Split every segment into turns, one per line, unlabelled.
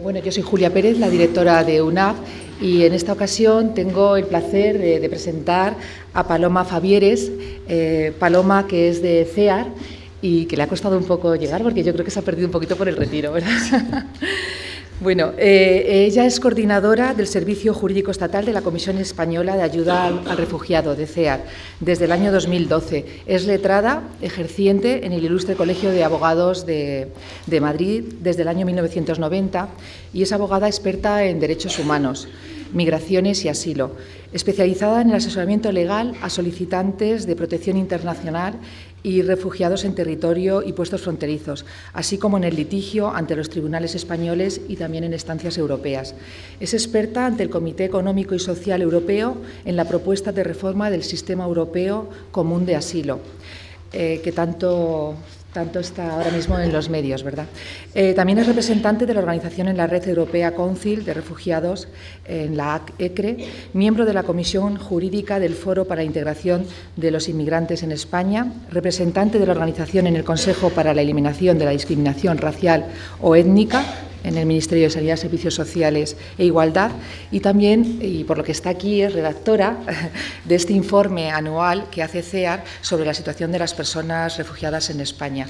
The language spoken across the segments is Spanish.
Bueno, yo soy Julia Pérez, la directora de UNAV, y en esta ocasión tengo el placer de presentar a Paloma Fabieres. Paloma, que es de CEAR y que le ha costado un poco llegar porque yo creo que se ha perdido un poquito por el retiro, ¿verdad? Bueno, ella es coordinadora del Servicio Jurídico Estatal de la Comisión Española de Ayuda al Refugiado, de CEAR, desde el año 2012. Es letrada, ejerciente en el Ilustre Colegio de Abogados de Madrid desde el año 1990 y es abogada experta en derechos humanos, migraciones y asilo, especializada en el asesoramiento legal a solicitantes de protección internacional y refugiados en territorio y puestos fronterizos, así como en el litigio ante los tribunales españoles y también en instancias europeas. Es experta ante el Comité Económico y Social Europeo en la propuesta de reforma del Sistema Europeo Común de Asilo, que tanto está ahora mismo en los medios, ¿verdad? También es representante de la organización en la Red Europea Council de Refugiados, en la ECRE, miembro de la Comisión Jurídica del Foro para la Integración de los Inmigrantes en España, representante de la organización en el Consejo para la Eliminación de la Discriminación Racial o Étnica, en el Ministerio de Sanidad, Servicios Sociales e Igualdad, y también, y por lo que está aquí, es redactora de este informe anual que hace CEAR sobre la situación de las personas refugiadas en España.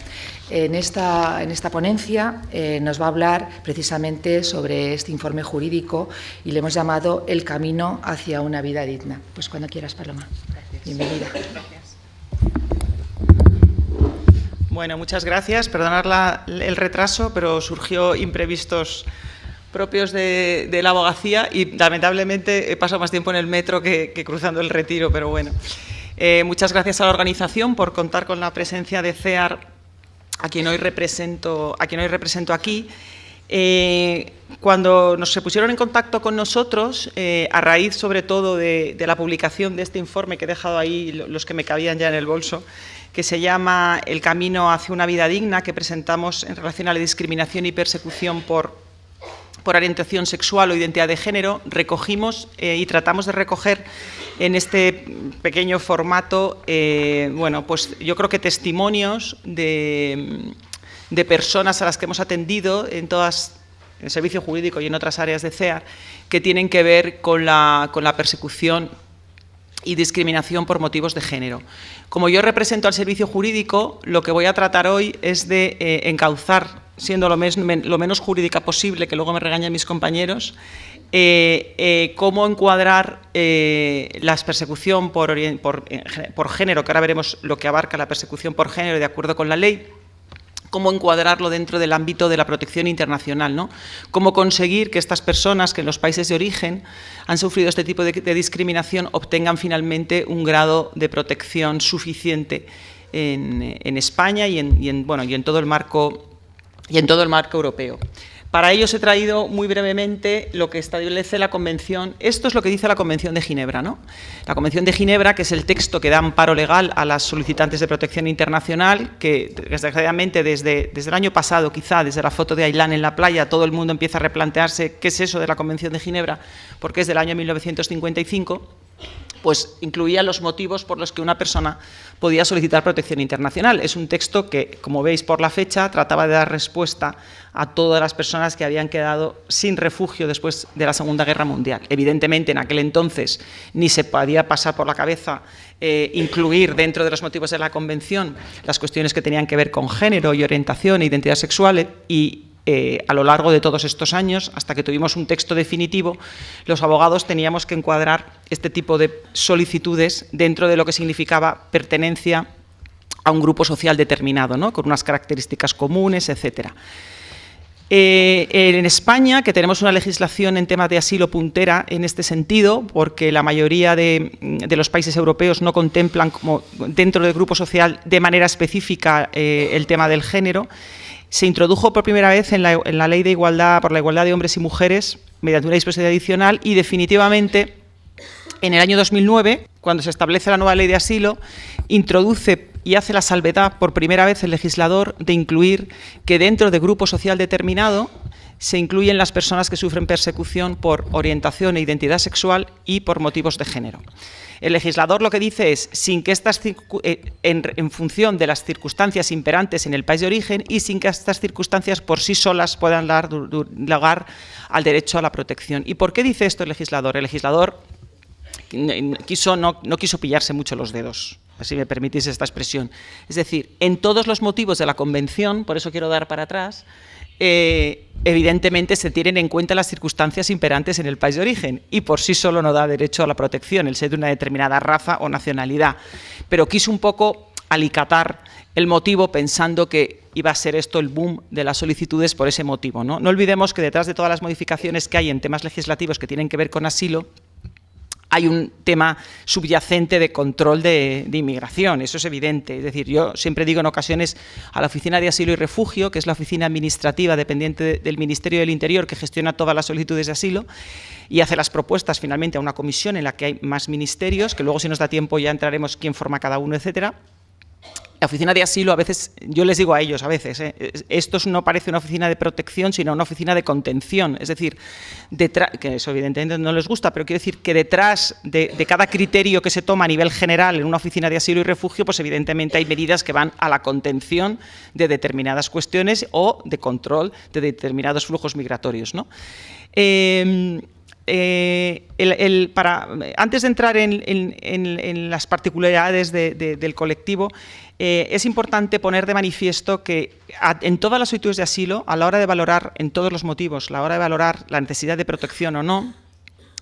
En esta ponencia nos va a hablar precisamente sobre este informe jurídico y le hemos llamado El camino hacia una vida digna. Pues cuando quieras, Paloma. Gracias. Bienvenida.
Gracias. Bueno, muchas gracias. Perdonad el retraso, pero surgió imprevistos propios de la abogacía y lamentablemente he pasado más tiempo en el metro que cruzando el Retiro, pero bueno. Muchas gracias a la organización por contar con la presencia de CEAR, a quien hoy represento aquí. Cuando se pusieron en contacto con nosotros, a raíz sobre todo de la publicación de este informe que he dejado ahí, los que me cabían ya en el bolso, que se llama El camino hacia una vida digna, que presentamos en relación a la discriminación y persecución por orientación sexual o identidad de género, recogimos y tratamos de recoger en este pequeño formato, bueno, pues yo creo que testimonios de personas a las que hemos atendido en el servicio jurídico y en otras áreas de CEAR, que tienen que ver con la persecución y discriminación por motivos de género. Como yo represento al servicio jurídico, lo que voy a tratar hoy es de encauzar, siendo lo menos jurídica posible, que luego me regañan mis compañeros, cómo encuadrar la persecución por género, que ahora veremos lo que abarca la persecución por género de acuerdo con la ley, cómo encuadrarlo dentro del ámbito de la protección internacional, ¿no? Cómo conseguir que estas personas que en los países de origen han sufrido este tipo de discriminación obtengan finalmente un grado de protección suficiente en España y en todo el marco europeo. Para ello os he traído muy brevemente lo que establece la Convención. Esto es lo que dice la Convención de Ginebra, ¿no? La Convención de Ginebra, que es el texto que da amparo legal a las solicitantes de protección internacional, que desgraciadamente desde el año pasado, quizá desde la foto de Ailán en la playa, todo el mundo empieza a replantearse qué es eso de la Convención de Ginebra, porque es del año 1955, pues incluía los motivos por los que una persona podía solicitar protección internacional. Es un texto que, como veis por la fecha, trataba de dar respuesta a todas las personas que habían quedado sin refugio después de la Segunda Guerra Mundial. Evidentemente, en aquel entonces ni se podía pasar por la cabeza incluir dentro de los motivos de la Convención las cuestiones que tenían que ver con género y orientación e identidad sexual y a lo largo de todos estos años, hasta que tuvimos un texto definitivo, los abogados teníamos que encuadrar este tipo de solicitudes dentro de lo que significaba pertenencia a un grupo social determinado, ¿no? Con unas características comunes, etcétera. En España, que tenemos una legislación en temas de asilo puntera en este sentido, porque la mayoría de los países europeos no contemplan como dentro del grupo social de manera específica el tema del género, se introdujo por primera vez en la Ley de Igualdad por la Igualdad de Hombres y Mujeres mediante una disposición adicional y definitivamente en el año 2009, cuando se establece la nueva Ley de Asilo, introduce y hace la salvedad por primera vez el legislador de incluir que dentro de grupo social determinado se incluyen las personas que sufren persecución por orientación e identidad sexual y por motivos de género. El legislador lo que dice es, sin que estas en función de las circunstancias imperantes en el país de origen y sin que estas circunstancias por sí solas puedan dar lugar al derecho a la protección. ¿Y por qué dice esto el legislador? El legislador no quiso pillarse mucho los dedos, si me permitís esta expresión. Es decir, en todos los motivos de la Convención, por eso quiero dar para atrás, evidentemente se tienen en cuenta las circunstancias imperantes en el país de origen y por sí solo no da derecho a la protección el ser de una determinada raza o nacionalidad. Pero quiso un poco alicatar el motivo pensando que iba a ser esto el boom de las solicitudes por ese motivo, ¿no? No olvidemos que detrás de todas las modificaciones que hay en temas legislativos que tienen que ver con asilo, hay un tema subyacente de control de inmigración, eso es evidente. Es decir, yo siempre digo en ocasiones a la Oficina de Asilo y Refugio, que es la oficina administrativa dependiente del Ministerio del Interior, que gestiona todas las solicitudes de asilo y hace las propuestas finalmente a una comisión en la que hay más ministerios, que luego si nos da tiempo ya entraremos quién forma cada uno, etcétera. La oficina de asilo, a veces, yo les digo a ellos a veces, esto no parece una oficina de protección, sino una oficina de contención. Es decir, que eso evidentemente no les gusta, pero quiero decir que detrás de cada criterio que se toma a nivel general en una oficina de asilo y refugio, pues evidentemente hay medidas que van a la contención de determinadas cuestiones o de control de determinados flujos migratorios, ¿no? Antes de entrar en las particularidades del colectivo, es importante poner de manifiesto que en todas las solicitudes de asilo, a la hora de valorar, en todos los motivos, a la hora de valorar la necesidad de protección o no,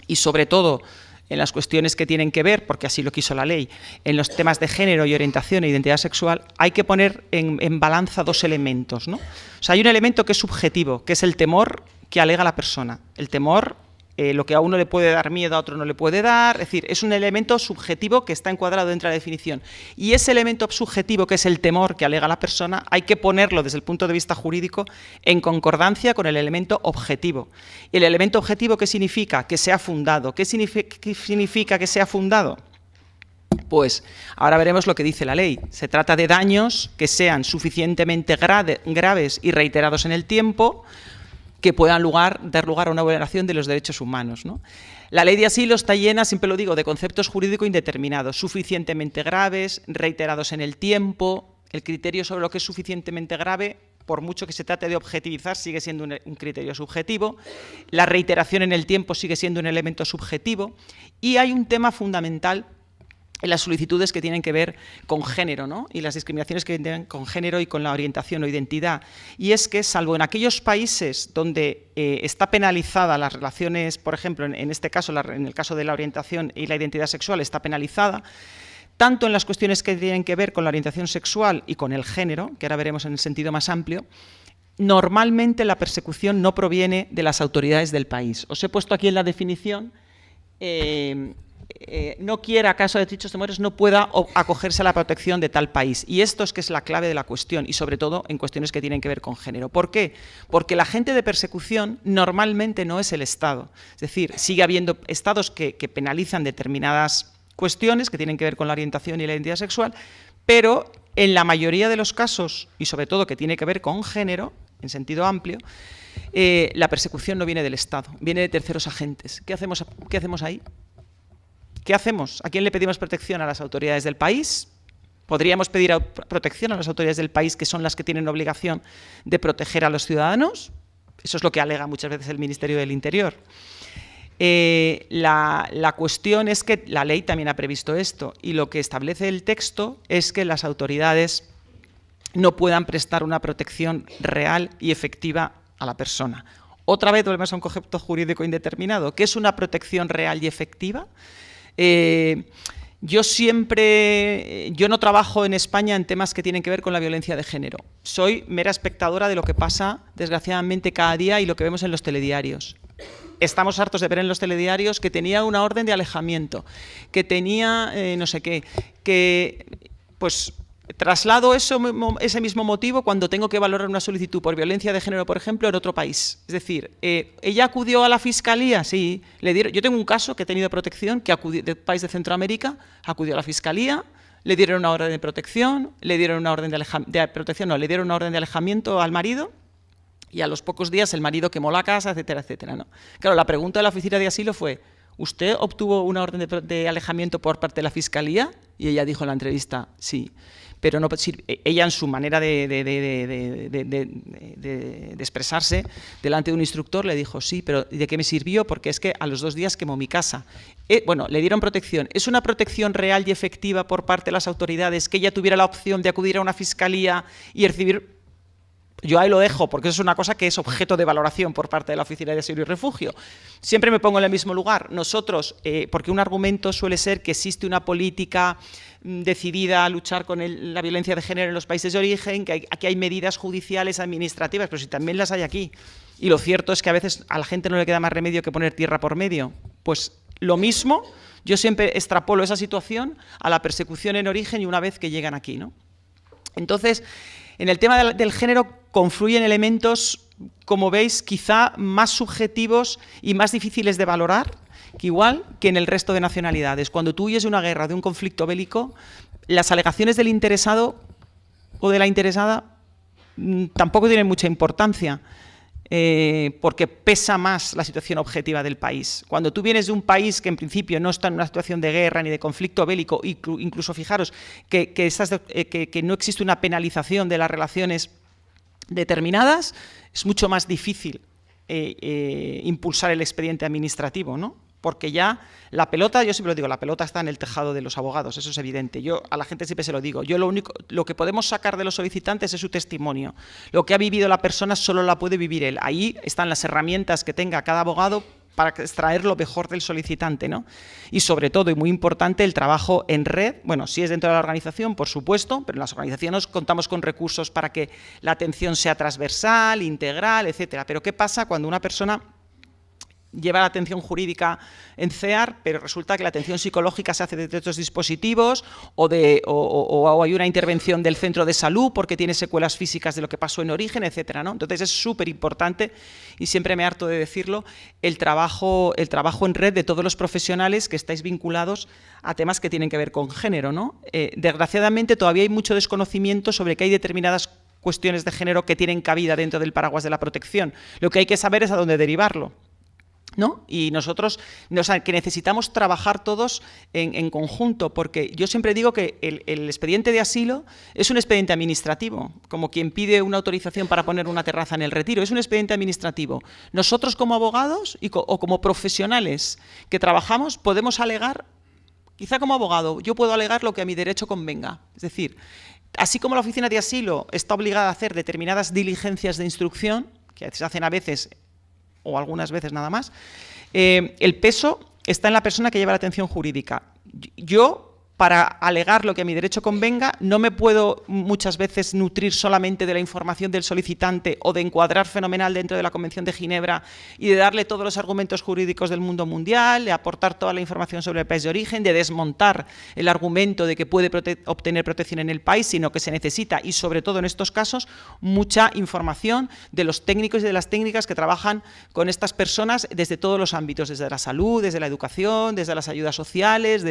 y sobre todo en las cuestiones que tienen que ver, porque así lo quiso la ley, en los temas de género y orientación e identidad sexual, hay que poner en balanza dos elementos, ¿no? O sea, hay un elemento que es subjetivo, que es el temor que alega la persona. El temor, lo que a uno le puede dar miedo, a otro no le puede dar, es decir, es un elemento subjetivo que está encuadrado dentro de la definición. Y ese elemento subjetivo, que es el temor que alega la persona, hay que ponerlo desde el punto de vista jurídico en concordancia con el elemento objetivo. ¿Y el elemento objetivo qué significa? Que sea fundado. ¿Qué significa que sea fundado? Pues ahora veremos lo que dice la ley. Se trata de daños que sean suficientemente graves y reiterados en el tiempo, que puedan dar lugar a una vulneración de los derechos humanos, ¿no? La ley de asilo está llena, siempre lo digo, de conceptos jurídicos indeterminados, suficientemente graves, reiterados en el tiempo. El criterio sobre lo que es suficientemente grave, por mucho que se trate de objetivizar, sigue siendo un criterio subjetivo. La reiteración en el tiempo sigue siendo un elemento subjetivo. Y hay un tema fundamental en las solicitudes que tienen que ver con género, ¿no? Y las discriminaciones que tienen con género y con la orientación o identidad. Y es que, salvo en aquellos países donde está penalizada las relaciones, por ejemplo, en este caso, en el caso de la orientación y la identidad sexual está penalizada, tanto en las cuestiones que tienen que ver con la orientación sexual y con el género, que ahora veremos en el sentido más amplio, normalmente la persecución no proviene de las autoridades del país. Os he puesto aquí en la definición no quiera, caso de dichos temores, no pueda acogerse a la protección de tal país. Y esto es que es la clave de la cuestión, y sobre todo en cuestiones que tienen que ver con género. ¿Por qué? Porque el agente de persecución normalmente no es el Estado. Es decir, sigue habiendo estados que penalizan determinadas cuestiones que tienen que ver con la orientación y la identidad sexual, pero en la mayoría de los casos, y sobre todo que tiene que ver con género, en sentido amplio, la persecución no viene del Estado, viene de terceros agentes. ¿Qué hacemos ahí? ¿Qué hacemos? ¿A quién le pedimos protección? ¿A las autoridades del país? ¿Podríamos pedir protección a las autoridades del país, que son las que tienen obligación de proteger a los ciudadanos? Eso es lo que alega muchas veces el Ministerio del Interior. La cuestión es que la ley también ha previsto esto, y lo que establece el texto es que las autoridades no puedan prestar una protección real y efectiva a la persona. Otra vez volvemos a un concepto jurídico indeterminado. ¿Qué es una protección real y efectiva? Yo no trabajo en España en temas que tienen que ver con la violencia de género. Soy mera espectadora de lo que pasa, desgraciadamente, cada día y lo que vemos en los telediarios. Estamos hartos de ver en los telediarios que tenía una orden de alejamiento, que tenía no sé qué, que pues traslado ese mismo motivo cuando tengo que valorar una solicitud por violencia de género, por ejemplo, en otro país. Es decir, ¿ella acudió a la fiscalía? Sí. Yo tengo un caso que he tenido protección, que del país de Centroamérica, acudió a la fiscalía, le dieron una orden de protección, le dieron una orden de protección, no, le dieron una orden de alejamiento al marido, Y a los pocos días el marido quemó la casa, etcétera, etcétera, ¿no? Claro, la pregunta de la oficina de asilo fue, ¿usted obtuvo una orden de alejamiento por parte de la Fiscalía? Y ella dijo en la entrevista, sí. Pero no, ella en su manera de expresarse delante de un instructor le dijo, sí, pero ¿de qué me sirvió? Porque es que a los 2 días quemó mi casa. Bueno, le dieron protección. ¿Es una protección real y efectiva por parte de las autoridades que ella tuviera la opción de acudir a una fiscalía y recibir? Yo ahí lo dejo, porque eso es una cosa que es objeto de valoración por parte de la Oficina de Asilo y Refugio. Siempre me pongo en el mismo lugar. Nosotros, porque un argumento suele ser que existe una política decidida a luchar con la violencia de género en los países de origen, que aquí hay medidas judiciales, administrativas, pero si también las hay aquí. Y lo cierto es que a veces a la gente no le queda más remedio que poner tierra por medio. Pues lo mismo, yo siempre extrapolo esa situación a la persecución en origen y una vez que llegan aquí, ¿no? Entonces, en el tema del género confluyen elementos, como veis, quizá más subjetivos y más difíciles de valorar, que igual que en el resto de nacionalidades. Cuando tú huyes de una guerra, de un conflicto bélico, las alegaciones del interesado o de la interesada tampoco tienen mucha importancia, porque pesa más la situación objetiva del país. Cuando tú vienes de un país que en principio no está en una situación de guerra ni de conflicto bélico, incluso fijaros que no existe una penalización de las relaciones determinadas, es mucho más difícil impulsar el expediente administrativo, ¿no? Porque ya la pelota, yo siempre lo digo, la pelota está en el tejado de los abogados, eso es evidente. Yo a la gente siempre se lo digo, lo que podemos sacar de los solicitantes es su testimonio. Lo que ha vivido la persona solo la puede vivir él. Ahí están las herramientas que tenga cada abogado para extraer lo mejor del solicitante, ¿no? Y sobre todo, y muy importante, el trabajo en red. Bueno, si es dentro de la organización, por supuesto, pero en las organizaciones contamos con recursos para que la atención sea transversal, integral, etcétera. Pero ¿qué pasa cuando una persona lleva la atención jurídica en CEAR, pero resulta que la atención psicológica se hace desde otros dispositivos o hay una intervención del centro de salud porque tiene secuelas físicas de lo que pasó en origen, etcétera, ¿no? Entonces es súper importante, y siempre me harto de decirlo, el trabajo en red de todos los profesionales que estáis vinculados a temas que tienen que ver con género, ¿no? Desgraciadamente todavía hay mucho desconocimiento sobre que hay determinadas cuestiones de género que tienen cabida dentro del paraguas de la protección. Lo que hay que saber es a dónde derivarlo, ¿no? Y nosotros, o sea, que necesitamos trabajar todos en conjunto, porque yo siempre digo que el expediente de asilo es un expediente administrativo, como quien pide una autorización para poner una terraza en el Retiro, es un expediente administrativo. Nosotros como abogados o como profesionales que trabajamos podemos alegar, quizá como abogado, yo puedo alegar lo que a mi derecho convenga, es decir, así como la Oficina de Asilo está obligada a hacer determinadas diligencias de instrucción, que se hacen a veces o algunas veces nada más, el peso está en la persona que lleva la atención jurídica. Yo, para alegar lo que a mi derecho convenga, no me puedo muchas veces nutrir solamente de la información del solicitante o de encuadrar fenomenal dentro de la Convención de Ginebra y de darle todos los argumentos jurídicos del mundo mundial, de aportar toda la información sobre el país de origen, de desmontar el argumento de que puede obtener protección en el país, sino que se necesita, y sobre todo en estos casos, mucha información de los técnicos y de las técnicas que trabajan con estas personas desde todos los ámbitos, desde la salud, desde la educación, desde las ayudas sociales,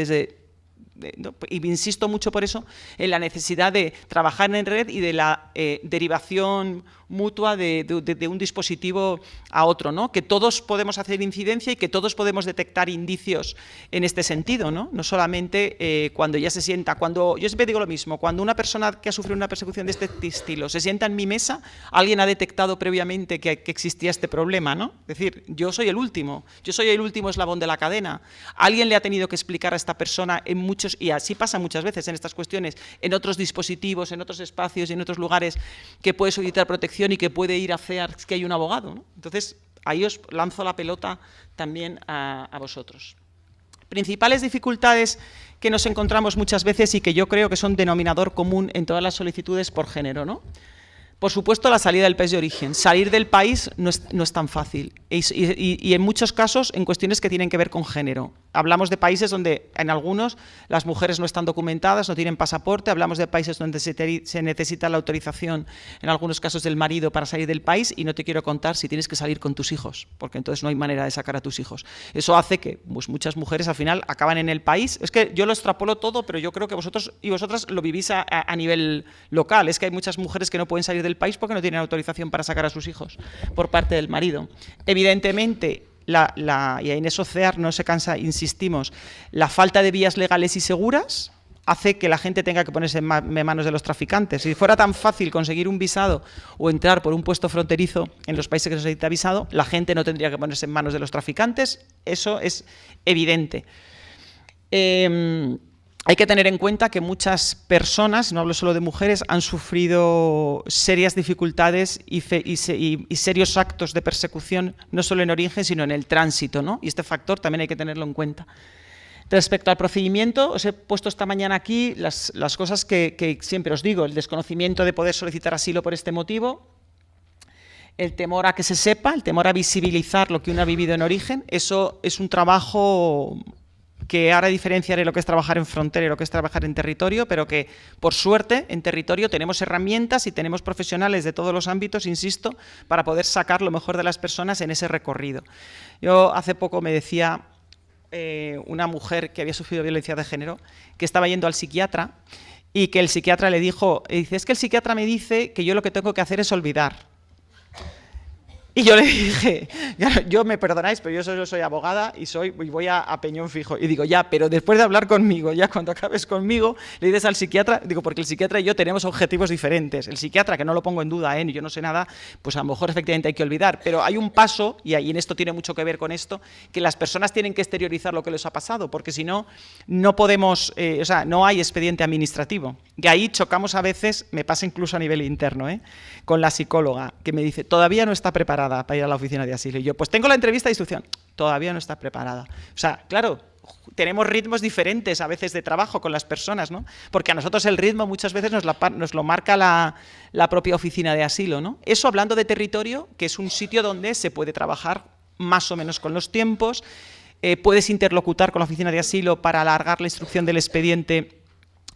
y insisto mucho por eso en la necesidad de trabajar en red y de la derivación mutua de un dispositivo a otro, ¿no? Que todos podemos hacer incidencia y que todos podemos detectar indicios en este sentido, ¿no? No solamente cuando ya se sienta, yo siempre digo lo mismo, cuando una persona que ha sufrido una persecución de este estilo se sienta en mi mesa, alguien ha detectado previamente que existía este problema, ¿no? Es decir, yo soy el último eslabón de la cadena. Alguien le ha tenido que explicar a esta persona en muchos, y así pasa muchas veces en estas cuestiones, en otros dispositivos, en otros espacios y en otros lugares, que puede solicitar protección y que puede ir a CEAR, que hay un abogado, ¿no? Entonces, ahí os lanzo la pelota también a vosotros. Principales dificultades que nos encontramos muchas veces y que yo creo que son denominador común en todas las solicitudes por género, ¿no? Por supuesto, la salida del país de origen. Salir del país no es tan fácil y en muchos casos en cuestiones que tienen que ver con género. Hablamos de países donde en algunos las mujeres no están documentadas, no tienen pasaporte, hablamos de países donde se necesita la autorización, en algunos casos del marido, para salir del país, y no te quiero contar si tienes que salir con tus hijos, porque entonces no hay manera de sacar a tus hijos. Eso hace que pues, muchas mujeres al final acaban en el país. Es que yo lo extrapolo todo, pero yo creo que vosotros y vosotras lo vivís a nivel local. Es que hay muchas mujeres que no pueden salir del del país porque no tienen autorización para sacar a sus hijos por parte del marido. Evidentemente, y en eso CEAR no se cansa, insistimos, la falta de vías legales y seguras hace que la gente tenga que ponerse en manos de los traficantes. Si fuera tan fácil conseguir un visado o entrar por un puesto fronterizo en los países que se necesita visado, la gente no tendría que ponerse en manos de los traficantes, eso es evidente. Hay que tener en cuenta que muchas personas, no hablo solo de mujeres, han sufrido serias dificultades y serios actos de persecución, no solo en origen, sino en el tránsito, ¿no? Y este factor también hay que tenerlo en cuenta. Respecto al procedimiento, os he puesto esta mañana aquí las cosas que siempre os digo: el desconocimiento de poder solicitar asilo por este motivo, el temor a que se sepa, el temor a visibilizar lo que uno ha vivido en origen. Eso es un trabajo que ahora diferenciaré lo que es trabajar en frontera y lo que es trabajar en territorio, pero que, por suerte, en territorio tenemos herramientas y tenemos profesionales de todos los ámbitos, insisto, para poder sacar lo mejor de las personas en ese recorrido. Yo hace poco me decía una mujer que había sufrido violencia de género, que estaba yendo al psiquiatra y que el psiquiatra le dijo, es que el psiquiatra me dice que yo lo que tengo que hacer es olvidar. Y yo le dije, yo me perdonáis, pero yo solo soy abogada y voy a peñón fijo. Y digo, ya, pero después de hablar conmigo, ya cuando acabes conmigo, le dices al psiquiatra, digo, porque el psiquiatra y yo tenemos objetivos diferentes. El psiquiatra, que no lo pongo en duda, ni yo no sé nada, pues a lo mejor efectivamente hay que olvidar. Pero hay un paso, y en esto tiene mucho que ver con esto, que las personas tienen que exteriorizar lo que les ha pasado, porque si no, no podemos, no hay expediente administrativo. Y ahí chocamos a veces, me pasa incluso a nivel interno, con la psicóloga, que me dice, todavía no está preparada para ir a la oficina de asilo. Y yo, pues tengo la entrevista de instrucción, todavía no está preparada. O sea, claro, tenemos ritmos diferentes a veces de trabajo con las personas, ¿no? Porque a nosotros el ritmo muchas veces nos lo marca la propia oficina de asilo, ¿no? Eso hablando de territorio, que es un sitio donde se puede trabajar más o menos con los tiempos, puedes interlocutar con la oficina de asilo para alargar la instrucción del expediente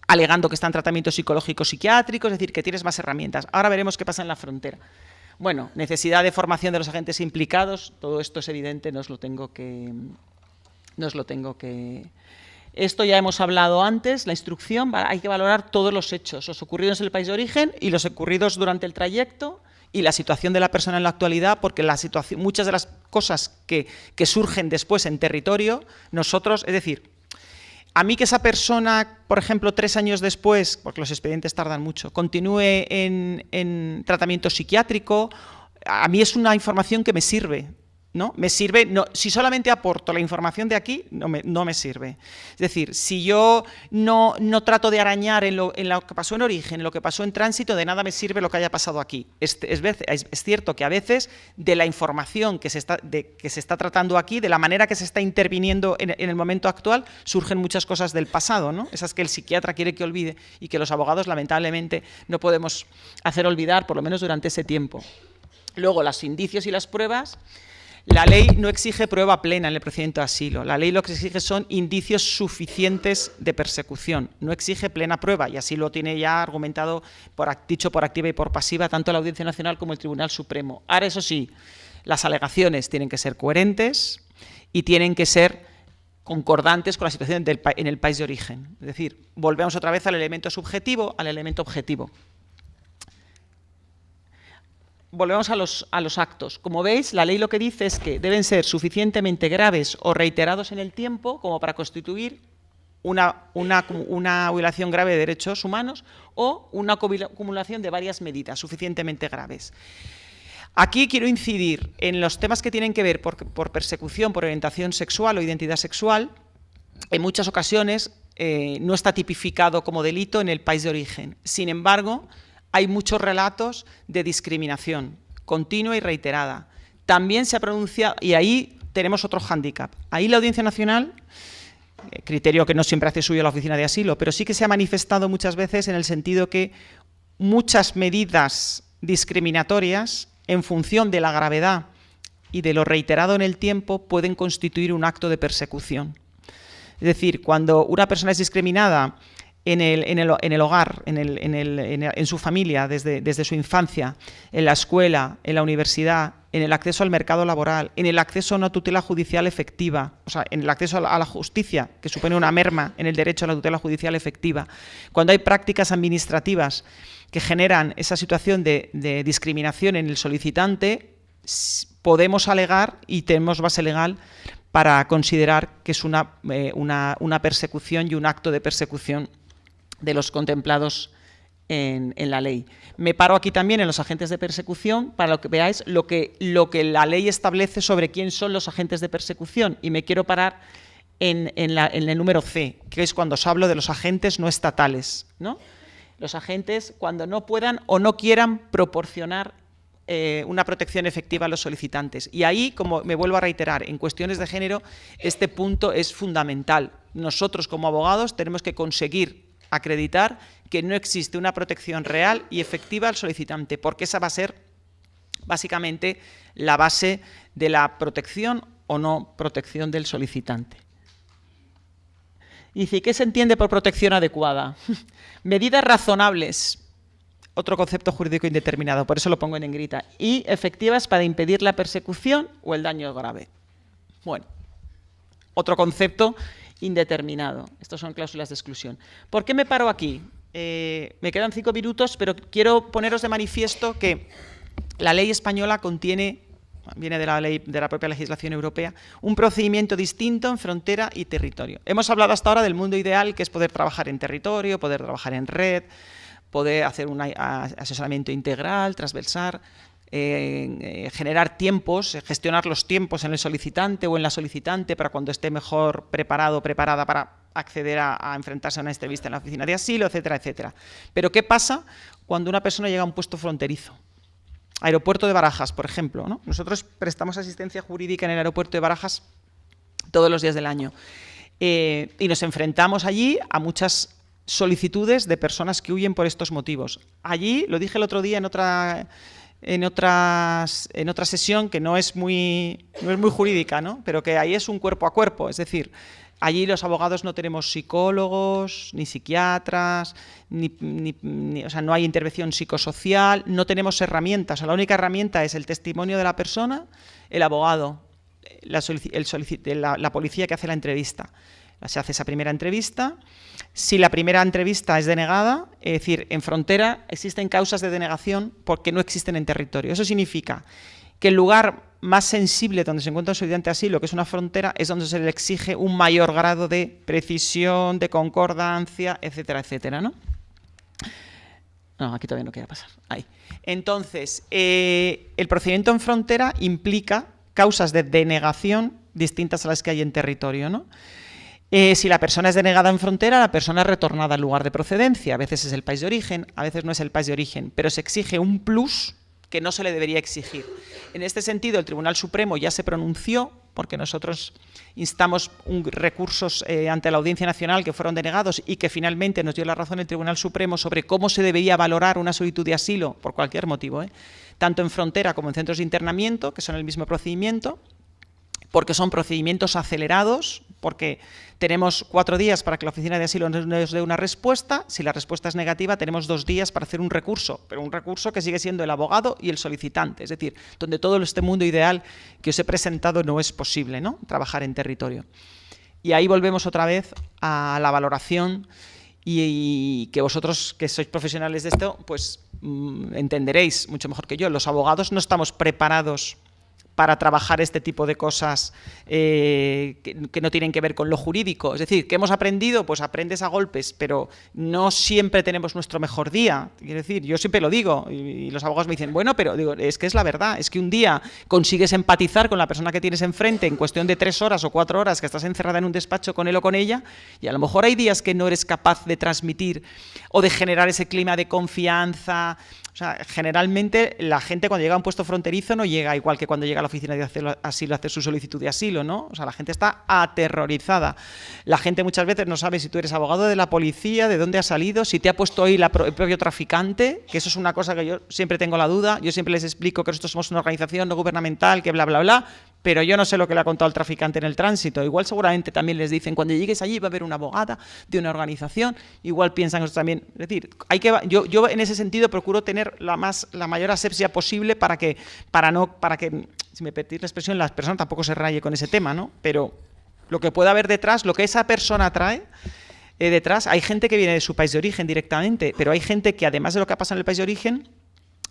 alegando que está en tratamiento psicológico psiquiátrico, es decir, que tienes más herramientas. Ahora veremos qué pasa en la frontera. Bueno, necesidad de formación de los agentes implicados, todo esto es evidente, no os lo tengo que... Esto ya hemos hablado antes, la instrucción, hay que valorar todos los hechos, los ocurridos en el país de origen y los ocurridos durante el trayecto y la situación de la persona en la actualidad, porque muchas de las cosas que surgen después en territorio, nosotros, es decir, a mí que esa persona, por ejemplo, 3 años después, porque los expedientes tardan mucho, continúe en tratamiento psiquiátrico, a mí es una información que me sirve, ¿no? Me sirve, no, si solamente aporto la información de aquí, no me sirve. Es decir, si yo no trato de arañar en lo que pasó en origen, en lo que pasó en tránsito, de nada me sirve lo que haya pasado aquí. Es cierto que a veces de la información que se está tratando aquí, de la manera que se está interviniendo en el momento actual, surgen muchas cosas del pasado, ¿no? Esas que el psiquiatra quiere que olvide y que los abogados lamentablemente no podemos hacer olvidar, por lo menos durante ese tiempo. Luego, los indicios y las pruebas. La ley no exige prueba plena en el procedimiento de asilo. La ley lo que exige son indicios suficientes de persecución. No exige plena prueba, y así lo tiene ya argumentado, dicho por activa y por pasiva, tanto la Audiencia Nacional como el Tribunal Supremo. Ahora, eso sí, las alegaciones tienen que ser coherentes y tienen que ser concordantes con la situación en el país de origen. Es decir, volvemos otra vez al elemento subjetivo, al elemento objetivo. Volvemos a los actos. Como veis, la ley lo que dice es que deben ser suficientemente graves o reiterados en el tiempo como para constituir una violación grave de derechos humanos o una acumulación de varias medidas suficientemente graves. Aquí quiero incidir en los temas que tienen que ver por persecución, por orientación sexual o identidad sexual. En muchas ocasiones no está tipificado como delito en el país de origen. Sin embargo, hay muchos relatos de discriminación continua y reiterada. También se ha pronunciado, y ahí tenemos otro hándicap. Ahí la Audiencia Nacional, criterio que no siempre hace suyo la Oficina de Asilo, pero sí que se ha manifestado muchas veces en el sentido que muchas medidas discriminatorias, en función de la gravedad y de lo reiterado en el tiempo, pueden constituir un acto de persecución. Es decir, cuando una persona es discriminada en el hogar, en su familia, desde su infancia, en la escuela, en la universidad, en el acceso al mercado laboral, en el acceso a una tutela judicial efectiva, o sea, en el acceso a la justicia, que supone una merma en el derecho a la tutela judicial efectiva, cuando hay prácticas administrativas que generan esa situación de discriminación en el solicitante, podemos alegar y tenemos base legal para considerar que es una persecución y un acto de persecución de los contemplados en la ley. Me paro aquí también en los agentes de persecución para que veáis lo que la ley establece sobre quién son los agentes de persecución, y me quiero parar en el número C, que es cuando os hablo de los agentes no estatales, ¿no? Los agentes cuando no puedan o no quieran proporcionar una protección efectiva a los solicitantes. Y ahí, como me vuelvo a reiterar, en cuestiones de género, este punto es fundamental. Nosotros, como abogados, tenemos que conseguir acreditar que no existe una protección real y efectiva al solicitante, porque esa va a ser básicamente la base de la protección o no protección del solicitante. Dice, ¿qué se entiende por protección adecuada? Medidas razonables, otro concepto jurídico indeterminado, por eso lo pongo en negrita, y efectivas para impedir la persecución o el daño grave. Bueno, otro concepto indeterminado. Estos son cláusulas de exclusión. ¿Por qué me paro aquí? Me quedan 5 minutos, pero quiero poneros de manifiesto que la ley española contiene, viene de la propia legislación europea, un procedimiento distinto en frontera y territorio. Hemos hablado hasta ahora del mundo ideal, que es poder trabajar en territorio, poder trabajar en red, poder hacer un asesoramiento integral, transversal, generar tiempos, gestionar los tiempos en el solicitante o en la solicitante para cuando esté mejor preparado o preparada para acceder a enfrentarse a una entrevista en la oficina de asilo, etcétera, etcétera. Pero ¿qué pasa cuando una persona llega a un puesto fronterizo? Aeropuerto de Barajas, por ejemplo, ¿no? Nosotros prestamos asistencia jurídica en el aeropuerto de Barajas todos los días del año y nos enfrentamos allí a muchas solicitudes de personas que huyen por estos motivos. Allí, lo dije el otro día en otra sesión que no es muy jurídica, ¿no? Pero que ahí es un cuerpo a cuerpo, es decir, allí los abogados no tenemos psicólogos, ni psiquiatras, o sea, no hay intervención psicosocial, no tenemos herramientas. O sea, la única herramienta es el testimonio de la persona, el abogado, la policía que hace la entrevista. Se hace esa primera entrevista. Si la primera entrevista es denegada, es decir, en frontera existen causas de denegación porque no existen en territorio. Eso significa que el lugar más sensible donde se encuentra un solicitante de asilo, que es una frontera, es donde se le exige un mayor grado de precisión, de concordancia, etcétera, etcétera, ¿no? No, aquí todavía no queda pasar. Ahí. Entonces, el procedimiento en frontera implica causas de denegación distintas a las que hay en territorio, ¿no? Si la persona es denegada en frontera, la persona es retornada al lugar de procedencia. A veces es el país de origen, a veces no es el país de origen, pero se exige un plus que no se le debería exigir. En este sentido, el Tribunal Supremo ya se pronunció, porque nosotros instamos recursos ante la Audiencia Nacional que fueron denegados y que finalmente nos dio la razón el Tribunal Supremo sobre cómo se debería valorar una solicitud de asilo, por cualquier motivo, tanto en frontera como en centros de internamiento, que son el mismo procedimiento, porque son procedimientos acelerados, porque tenemos 4 días para que la oficina de asilo nos dé una respuesta. Si la respuesta es negativa, tenemos 2 días para hacer un recurso, pero un recurso que sigue siendo el abogado y el solicitante, es decir, donde todo este mundo ideal que os he presentado no es posible, ¿no? Trabajar en territorio. Y ahí volvemos otra vez a la valoración y que vosotros, que sois profesionales de esto, pues entenderéis mucho mejor que yo. Los abogados no estamos preparados para trabajar este tipo de cosas que no tienen que ver con lo jurídico. Es decir, ¿qué hemos aprendido? Pues aprendes a golpes, pero no siempre tenemos nuestro mejor día. Quiero decir, yo siempre lo digo, y los abogados me dicen, bueno, pero digo, es que es la verdad, es que un día consigues empatizar con la persona que tienes enfrente en cuestión de 3 horas o 4 horas que estás encerrada en un despacho con él o con ella, y a lo mejor hay días que no eres capaz de transmitir o de generar ese clima de confianza. O sea, generalmente la gente cuando llega a un puesto fronterizo no llega igual que cuando llega a la oficina de asilo a hacer su solicitud de asilo, ¿no? O sea, la gente está aterrorizada. La gente muchas veces no sabe si tú eres abogado de la policía, de dónde has salido, si te ha puesto ahí el propio traficante, que eso es una cosa que yo siempre tengo la duda. Yo siempre les explico que nosotros somos una organización no gubernamental, que bla, bla, bla. pero yo no sé lo que le ha contado el traficante en el tránsito. Igual seguramente también les dicen, cuando llegues allí va a haber una abogada de una organización, igual piensan eso también. Es decir, yo en ese sentido procuro tener la mayor asepsia posible para que, si me permitís la expresión, la persona tampoco se raye con ese tema, ¿no? Pero lo que pueda haber detrás, lo que esa persona trae detrás, hay gente que viene de su país de origen directamente, pero hay gente que además de lo que ha pasado en el país de origen,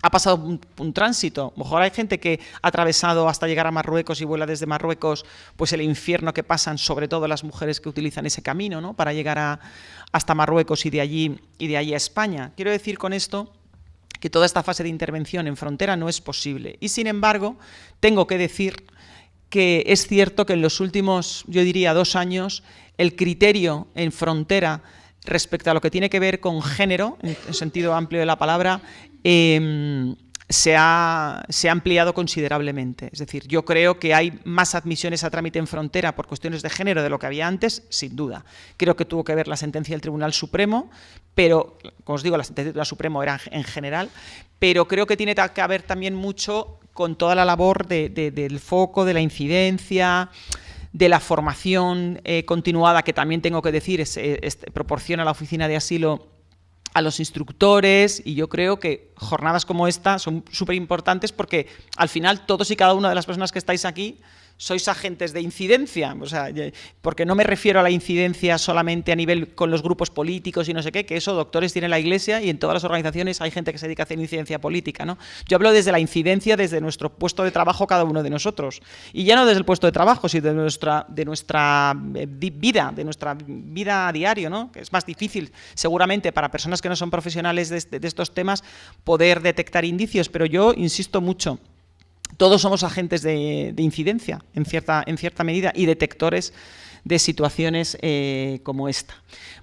ha pasado un tránsito. A lo mejor hay gente que ha atravesado hasta llegar a Marruecos y vuela desde Marruecos, pues el infierno que pasan, sobre todo las mujeres que utilizan ese camino, ¿no? Para llegar hasta Marruecos y de allí a España. Quiero decir con esto que toda esta fase de intervención en frontera no es posible. Y sin embargo, tengo que decir que es cierto que en los últimos, yo diría, 2 años, el criterio en frontera respecto a lo que tiene que ver con género, en el sentido amplio de la palabra, se ha ampliado considerablemente. Es decir, yo creo que hay más admisiones a trámite en frontera por cuestiones de género de lo que había antes, sin duda. Creo que tuvo que ver la sentencia del Tribunal Supremo, pero, como os digo, la sentencia del Tribunal Supremo era en general, pero creo que tiene que haber también mucho con toda la labor del foco, de la incidencia, de la formación continuada, que también tengo que decir, proporciona la Oficina de Asilo a los instructores, y yo creo que jornadas como esta son súper importantes porque al final todos y cada una de las personas que estáis aquí sois agentes de incidencia, o sea, porque no me refiero a la incidencia solamente a nivel con los grupos políticos y no sé qué, que eso doctores tiene la Iglesia y en todas las organizaciones hay gente que se dedica a hacer incidencia política, ¿no? Yo hablo desde la incidencia, desde nuestro puesto de trabajo cada uno de nosotros, y ya no desde el puesto de trabajo, sino de nuestra vida a diario, ¿no? Que es más difícil seguramente para personas que no son profesionales de estos temas poder detectar indicios, pero yo insisto mucho. Todos somos agentes de incidencia, en cierta medida, y detectores de situaciones como esta.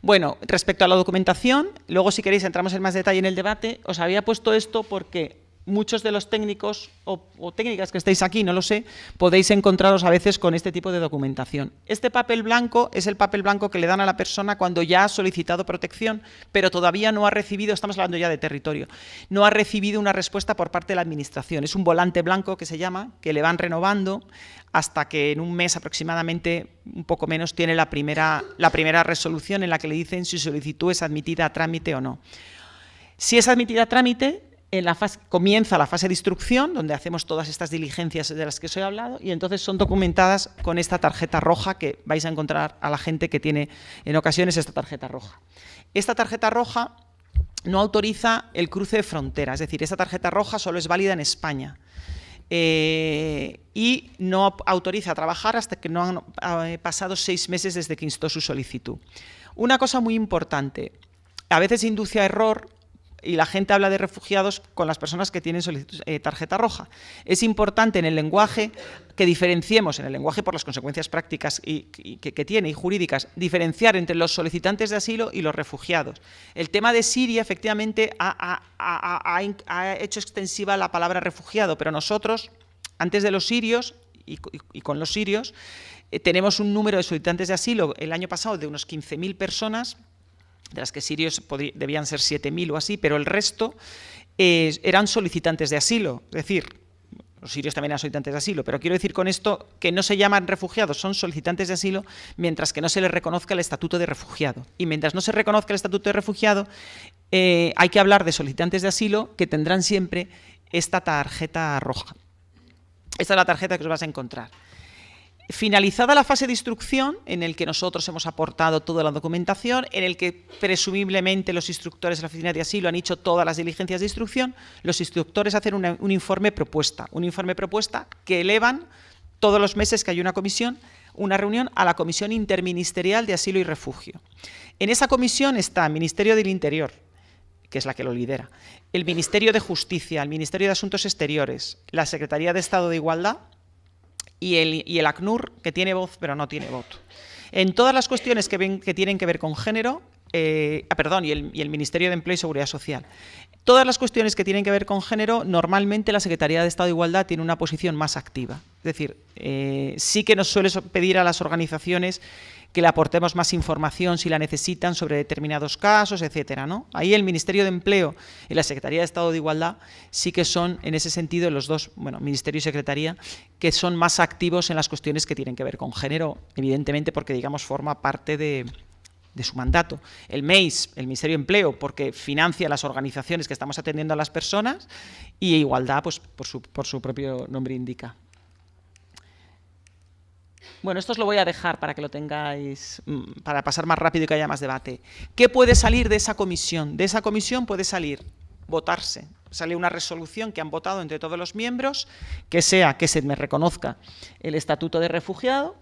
Bueno, respecto a la documentación, luego si queréis entramos en más detalle en el debate. Os había puesto esto porque muchos de los técnicos o técnicas que estáis aquí, no lo sé, podéis encontraros a veces con este tipo de documentación. Este papel blanco es el papel blanco que le dan a la persona cuando ya ha solicitado protección, pero todavía no ha recibido, estamos hablando ya de territorio, no ha recibido una respuesta por parte de la Administración. Es un volante blanco que se llama, que le van renovando hasta que en un mes aproximadamente, un poco menos, tiene la primera resolución en la que le dicen si su solicitud es admitida a trámite o no. Si es admitida a trámite, comienza la fase de instrucción, donde hacemos todas estas diligencias de las que os he hablado, y entonces son documentadas con esta tarjeta roja que vais a encontrar a la gente que tiene en ocasiones esta tarjeta roja. Esta tarjeta roja no autoriza el cruce de frontera, es decir, esta tarjeta roja solo es válida en España. Y no autoriza a trabajar hasta que no han pasado 6 meses desde que instó su solicitud. Una cosa muy importante, a veces induce a error y la gente habla de refugiados con las personas que tienen tarjeta roja. Es importante en el lenguaje que diferenciemos, en el lenguaje por las consecuencias prácticas que tiene y jurídicas, diferenciar entre los solicitantes de asilo y los refugiados. El tema de Siria efectivamente ha hecho extensiva la palabra refugiado, pero nosotros, antes de los sirios y con los sirios, tenemos un número de solicitantes de asilo el año pasado de unos 15.000 personas, de las que sirios debían ser 7.000 o así, pero el resto eran solicitantes de asilo. Es decir, los sirios también eran solicitantes de asilo, pero quiero decir con esto que no se llaman refugiados, son solicitantes de asilo, mientras que no se les reconozca el estatuto de refugiado. Y mientras no se reconozca el estatuto de refugiado, hay que hablar de solicitantes de asilo que tendrán siempre esta tarjeta roja. Esta es la tarjeta que os vas a encontrar. Finalizada la fase de instrucción, en el que nosotros hemos aportado toda la documentación, en el que presumiblemente los instructores de la Oficina de Asilo han hecho todas las diligencias de instrucción, los instructores hacen un informe propuesta que elevan todos los meses que hay una reunión a la Comisión Interministerial de Asilo y Refugio. En esa comisión está el Ministerio del Interior, que es la que lo lidera, el Ministerio de Justicia, el Ministerio de Asuntos Exteriores, la Secretaría de Estado de Igualdad, y el ACNUR, que tiene voz pero no tiene voto. En todas las cuestiones que tienen que ver con género, y el Ministerio de Empleo y Seguridad Social. Todas las cuestiones que tienen que ver con género, normalmente la Secretaría de Estado de Igualdad tiene una posición más activa. Es decir, sí que nos suele pedir a las organizaciones que le aportemos más información si la necesitan sobre determinados casos, etcétera, ¿no? Ahí el Ministerio de Empleo y la Secretaría de Estado de Igualdad sí que son, en ese sentido, los dos, bueno, Ministerio y Secretaría, que son más activos en las cuestiones que tienen que ver con género, evidentemente porque, digamos, forma parte de su mandato. El MEIS, el Ministerio de Empleo, porque financia las organizaciones que estamos atendiendo a las personas, y Igualdad, pues por su propio nombre indica. Bueno, esto os lo voy a dejar para que lo tengáis, para pasar más rápido y que haya más debate. ¿Qué puede salir de esa comisión? De esa comisión puede salir, votarse. Sale una resolución que han votado entre todos los miembros, que sea que se me reconozca el estatuto de refugiado,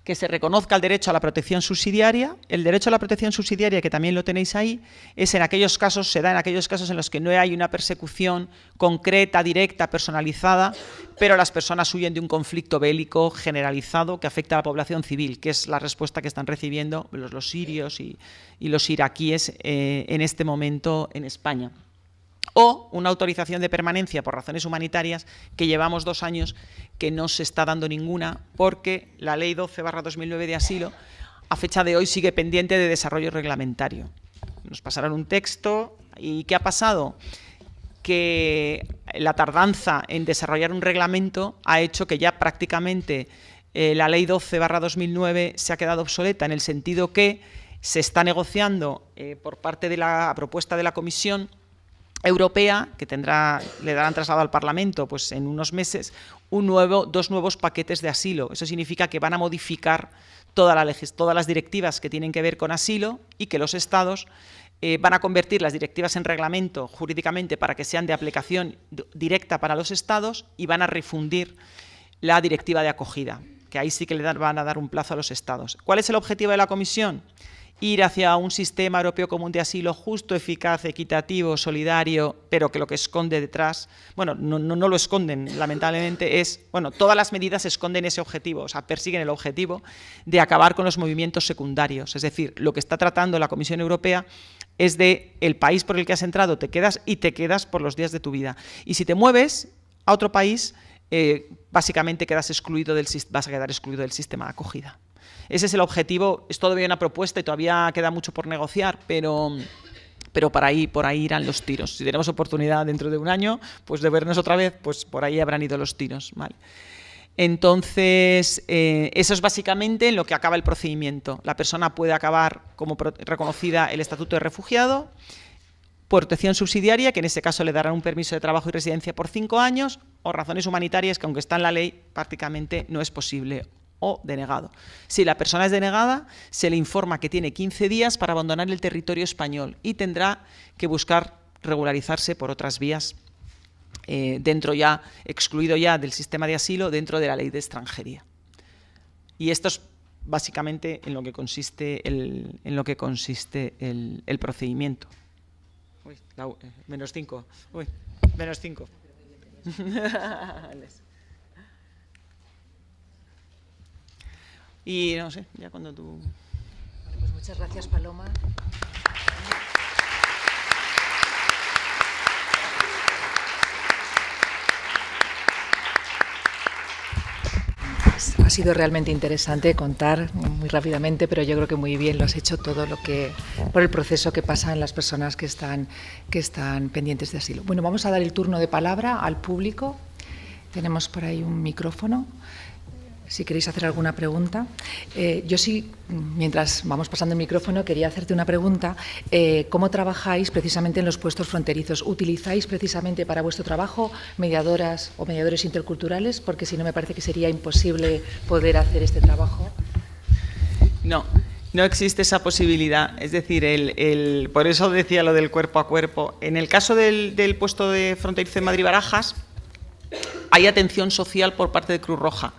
que se reconozca el derecho a la protección subsidiaria. El derecho a la protección subsidiaria, que también lo tenéis ahí, es en aquellos casos, se da en aquellos casos en los que no hay una persecución concreta, directa, personalizada, pero las personas huyen de un conflicto bélico generalizado que afecta a la población civil, que es la respuesta que están recibiendo los sirios y los iraquíes en este momento en España. O una autorización de permanencia por razones humanitarias, que llevamos 2 años que no se está dando ninguna, porque la Ley 12/2009 de asilo, a fecha de hoy, sigue pendiente de desarrollo reglamentario. Nos pasaron un texto, ¿y qué ha pasado? Que la tardanza en desarrollar un reglamento ha hecho que ya prácticamente la Ley 12/2009 se ha quedado obsoleta, en el sentido que se está negociando por parte de la propuesta de la Comisión Europea, que le darán traslado al Parlamento pues en unos meses, 2 nuevos paquetes de asilo. Eso significa que van a modificar todas las directivas que tienen que ver con asilo, y que los Estados van a convertir las directivas en reglamento jurídicamente para que sean de aplicación directa para los Estados, y van a refundir la directiva de acogida, que ahí sí que van a dar un plazo a los Estados. ¿Cuál es el objetivo de la Comisión? Ir hacia un sistema europeo común de asilo justo, eficaz, equitativo, solidario, pero que lo que esconde detrás, bueno, no lo esconden, lamentablemente, todas las medidas esconden ese objetivo, o sea, persiguen el objetivo de acabar con los movimientos secundarios. Es decir, lo que está tratando la Comisión Europea es de el país por el que has entrado, te quedas por los días de tu vida. Y si te mueves a otro país, básicamente vas a quedar excluido del sistema de acogida. Ese es el objetivo. Es todavía una propuesta y todavía queda mucho por negociar, pero por ahí irán los tiros. Si tenemos oportunidad dentro de un año pues de vernos otra vez, pues por ahí habrán ido los tiros, ¿vale? Entonces, eso es básicamente en lo que acaba el procedimiento. La persona puede acabar como reconocida el estatuto de refugiado, protección subsidiaria, que en ese caso le darán un permiso de trabajo y residencia por 5 años, o razones humanitarias, que aunque está en la ley, prácticamente no es posible, o denegado. Si la persona es denegada, se le informa que tiene 15 días para abandonar el territorio español y tendrá que buscar regularizarse por otras vías, excluido ya del sistema de asilo, dentro de la ley de extranjería. Y esto es básicamente en lo que consiste el procedimiento. Uy, -5. Uy, -5. Y no sé, ya cuando tú...
Vale, pues muchas gracias, Paloma. Ha sido realmente interesante contar muy rápidamente, pero yo creo que muy bien lo has hecho todo por el proceso que pasan las personas que están pendientes de asilo. Bueno, vamos a dar el turno de palabra al público. Tenemos por ahí un micrófono. Si queréis hacer alguna pregunta. Yo sí, mientras vamos pasando el micrófono, quería hacerte una pregunta. ¿Cómo trabajáis precisamente en los puestos fronterizos? ¿Utilizáis precisamente para vuestro trabajo mediadoras o mediadores interculturales? Porque si no, me parece que sería imposible poder hacer este trabajo.
No existe esa posibilidad. Es decir, por eso decía lo del cuerpo a cuerpo. En el caso del puesto de fronterizo de Madrid-Barajas, hay atención social por parte de Cruz Roja,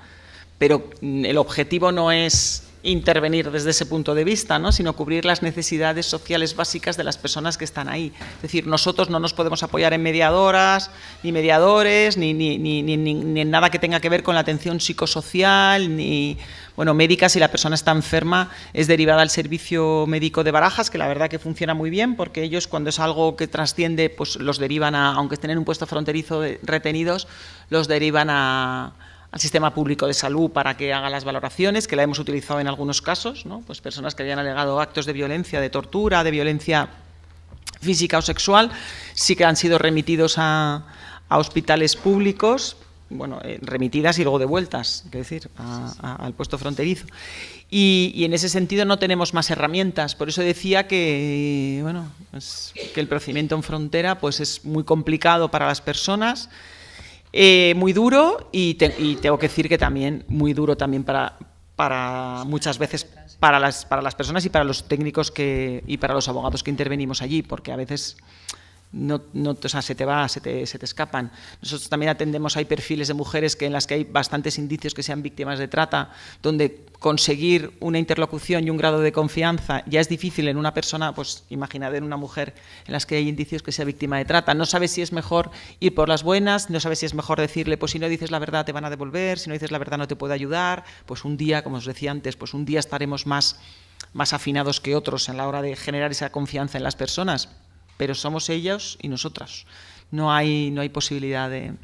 pero el objetivo no es intervenir desde ese punto de vista, ¿no?, sino cubrir las necesidades sociales básicas de las personas que están ahí. Es decir, nosotros no nos podemos apoyar en mediadoras, ni mediadores, ni en nada que tenga que ver con la atención psicosocial, ni médica. Si la persona está enferma, es derivada al servicio médico de Barajas, que la verdad que funciona muy bien, porque ellos, cuando es algo que trasciende, pues los derivan aunque estén en un puesto fronterizo retenidos, los derivan a sistema público de salud para que haga las valoraciones, que la hemos utilizado en algunos casos, ¿no? Pues personas que habían alegado actos de violencia, de tortura, de violencia física o sexual, sí que han sido remitidos a hospitales públicos, bueno, remitidas y luego devueltas, es decir, al puesto fronterizo. Y en ese sentido no tenemos más herramientas. Por eso decía que, bueno, pues, que el procedimiento en frontera pues es muy complicado para las personas, muy duro y tengo que decir que también muy duro también para muchas veces para las personas y para los técnicos y para los abogados que intervenimos allí, porque a veces o sea, se te escapan. Nosotros también atendemos, hay perfiles de mujeres en las que hay bastantes indicios que sean víctimas de trata, donde conseguir una interlocución y un grado de confianza ya es difícil en una persona, pues imaginad en una mujer en las que hay indicios que sea víctima de trata. No sabes si es mejor ir por las buenas, no sabes si es mejor decirle, pues si no dices la verdad te van a devolver, si no dices la verdad no te puedo ayudar. Pues un día, como os decía antes, pues un día estaremos más afinados que otros en la hora de generar esa confianza en las personas, pero somos ellos y nosotras. No hay posibilidad de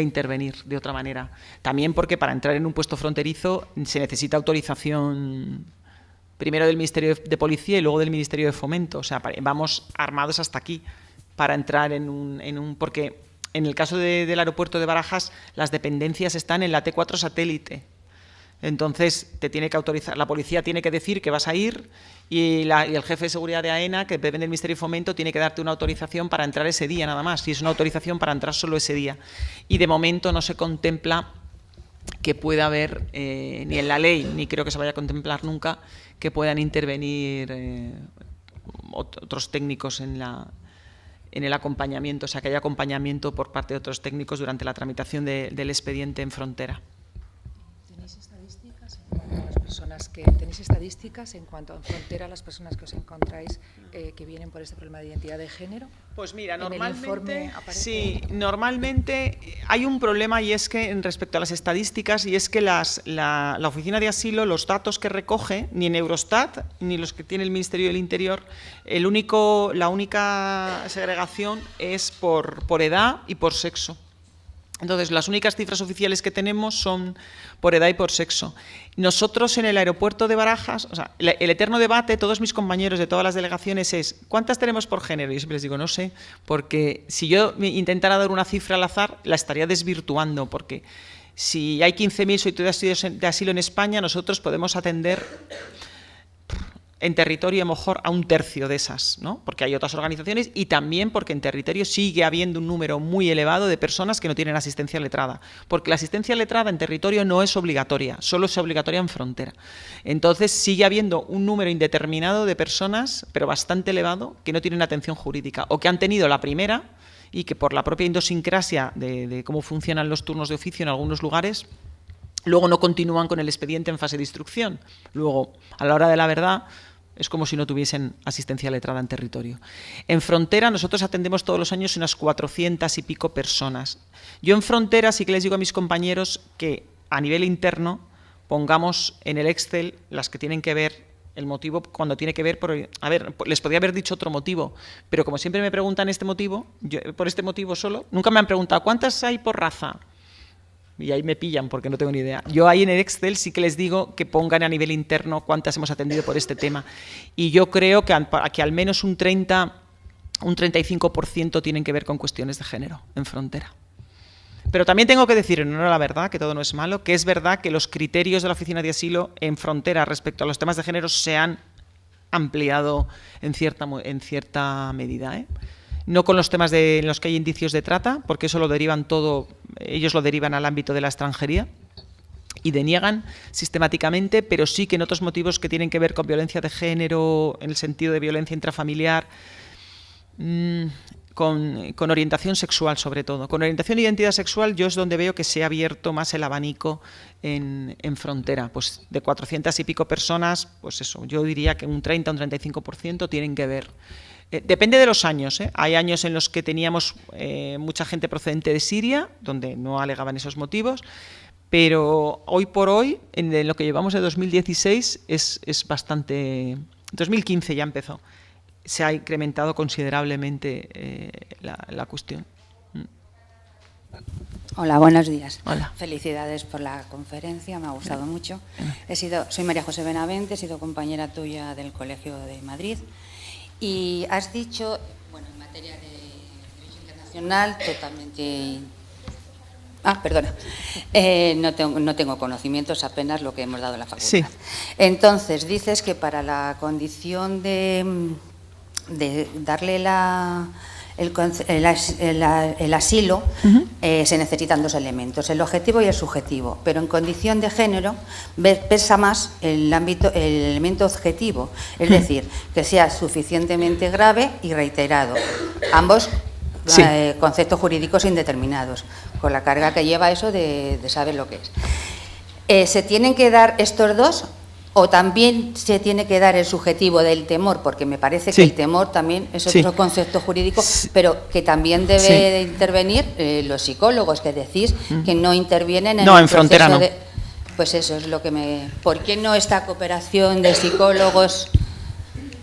intervenir de otra manera. También porque para entrar en un puesto fronterizo se necesita autorización primero del Ministerio de Policía y luego del Ministerio de Fomento. O sea, vamos armados hasta aquí para entrar porque en el caso del aeropuerto de Barajas las dependencias están en la T4 satélite. Entonces te tiene que autorizar, la policía tiene que decir que vas a ir y el jefe de seguridad de AENA, que depende del Ministerio de Fomento, tiene que darte una autorización para entrar ese día nada más. Y es una autorización para entrar solo ese día. Y de momento no se contempla que pueda haber, ni en la ley, ni creo que se vaya a contemplar nunca, que puedan intervenir otros técnicos en el acompañamiento, o sea, que haya acompañamiento por parte de otros técnicos durante la tramitación del expediente en frontera.
¿Tenéis estadísticas en cuanto a frontera, las personas que os encontráis que vienen por este problema de identidad de género?
Pues mira, normalmente hay un problema, y es que respecto a las estadísticas, y es que la Oficina de Asilo, los datos que recoge, ni en Eurostat ni los que tiene el Ministerio del Interior, la única segregación es por edad y por sexo. Entonces, las únicas cifras oficiales que tenemos son por edad y por sexo. Nosotros en el aeropuerto de Barajas, o sea, el eterno debate, todos mis compañeros de todas las delegaciones es ¿cuántas tenemos por género? Y yo siempre les digo, no sé, porque si yo intentara dar una cifra al azar, la estaría desvirtuando, porque si hay 15.000 solicitudes de asilo en España, nosotros podemos atender en territorio a lo mejor a un tercio de esas, ¿no? Porque hay otras organizaciones y también porque en territorio sigue habiendo un número muy elevado de personas que no tienen asistencia letrada, porque la asistencia letrada en territorio no es obligatoria, solo es obligatoria en frontera. Entonces sigue habiendo un número indeterminado de personas, pero bastante elevado, que no tienen atención jurídica o que han tenido la primera y que por la propia idiosincrasia de cómo funcionan los turnos de oficio en algunos lugares, luego no continúan con el expediente en fase de instrucción. Luego, a la hora de la verdad, es como si no tuviesen asistencia letrada en territorio. En frontera nosotros atendemos todos los años unas 400 y pico personas. Yo en frontera sí que les digo a mis compañeros que a nivel interno pongamos en el Excel las que tienen que ver el motivo cuando tiene que ver a ver, les podría haber dicho otro motivo, pero como siempre me preguntan este motivo, por este motivo solo, nunca me han preguntado ¿cuántas hay por raza? Y ahí me pillan porque no tengo ni idea. Yo ahí en el Excel sí que les digo que pongan a nivel interno cuántas hemos atendido por este tema. Y yo creo que al menos un 35% tienen que ver con cuestiones de género en frontera. Pero también tengo que decir, en honor a la verdad, que todo no es malo, que es verdad que los criterios de la Oficina de Asilo en frontera respecto a los temas de género se han ampliado en cierta medida, ¿eh? No con los temas en los que hay indicios de trata, porque eso ellos lo derivan al ámbito de la extranjería y deniegan sistemáticamente, pero sí que en otros motivos que tienen que ver con violencia de género, en el sentido de violencia intrafamiliar, con orientación sexual sobre todo. Con orientación e identidad sexual yo es donde veo que se ha abierto más el abanico en frontera. Pues de 400 y pico personas, pues eso, yo diría que un 30 o un 35% tienen que ver. Depende de los años, ¿eh? Hay años en los que teníamos mucha gente procedente de Siria, donde no alegaban esos motivos, pero hoy por hoy, en lo que llevamos de 2016, es bastante... 2015 ya empezó. Se ha incrementado considerablemente la cuestión.
Hola, buenos días.
Hola.
Felicidades por la conferencia, me ha gustado mucho. Soy María José Benavente, he sido compañera tuya del Colegio de Madrid. Y has dicho, bueno, en materia de derecho internacional, totalmente... perdona. No tengo conocimientos, apenas lo que hemos dado en la facultad.
Sí.
Entonces, dices que para la condición de darle el asilo, se necesitan dos elementos, el objetivo y el subjetivo, pero en condición de género pesa más el elemento objetivo, es decir, que sea suficientemente grave y reiterado, ambos
sí.
Conceptos jurídicos indeterminados, con la carga que lleva eso de saber lo que es. ¿Se tienen que dar estos dos? ¿O también se tiene que dar el subjetivo del temor? Porque me parece que el temor también es otro concepto jurídico, pero que también debe de intervenir los psicólogos, que decís que no intervienen en el
frontera no.
Pues eso es lo que me... ¿Por qué no esta cooperación de psicólogos?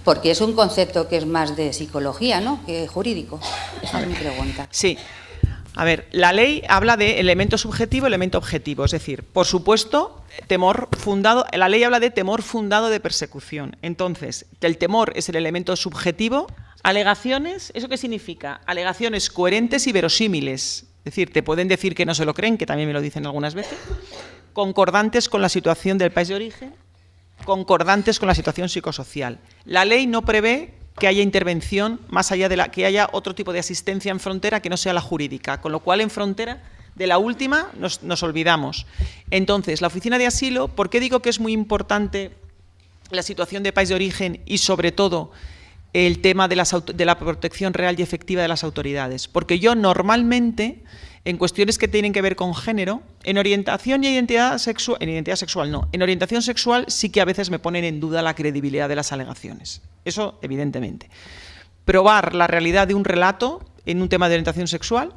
Porque es un concepto que es más de psicología, ¿no?, que jurídico. Esa es mi pregunta.
Sí. A ver, la ley habla de elemento subjetivo, elemento objetivo, es decir, por supuesto, temor fundado, la ley habla de temor fundado de persecución. Entonces, el temor es el elemento subjetivo. Alegaciones, ¿eso qué significa? Alegaciones coherentes y verosímiles, es decir, te pueden decir que no se lo creen, que también me lo dicen algunas veces, concordantes con la situación del país de origen, concordantes con la situación psicosocial. La ley no prevé que haya intervención más allá de que haya otro tipo de asistencia en frontera que no sea la jurídica, con lo cual en frontera de la última nos olvidamos. Entonces, la Oficina de Asilo, ¿por qué digo que es muy importante la situación de país de origen y sobre todo el tema de la protección real y efectiva de las autoridades? Porque yo normalmente, en cuestiones que tienen que ver con género, en orientación y identidad sexual, en orientación sexual sí que a veces me ponen en duda la credibilidad de las alegaciones. Eso, evidentemente. Probar la realidad de un relato en un tema de orientación sexual,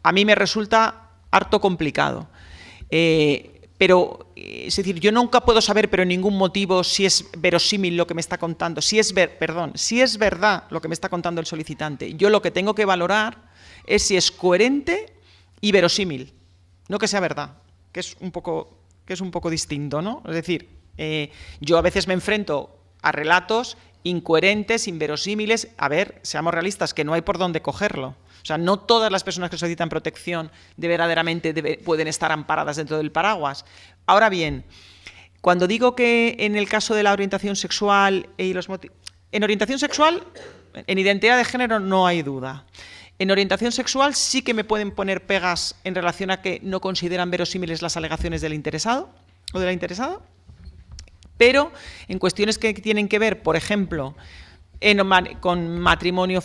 a mí me resulta harto complicado. Pero, es decir, yo nunca puedo saber, pero en ningún motivo, si es verosímil lo que me está contando, si es verdad lo que me está contando el solicitante. Yo lo que tengo que valorar es si es coherente y verosímil, no que sea verdad, que es un poco distinto, ¿no? Es decir, yo a veces me enfrento a relatos incoherentes, inverosímiles. A ver, seamos realistas, que no hay por dónde cogerlo. O sea, no todas las personas que solicitan protección verdaderamente pueden estar amparadas dentro del paraguas. Ahora bien, cuando digo que en el caso de la orientación sexual y los motivos... En orientación sexual, en identidad de género no hay duda. En orientación sexual sí que me pueden poner pegas en relación a que no consideran verosímiles las alegaciones del interesado o de la interesada, pero en cuestiones que tienen que ver, por ejemplo, con matrimonio,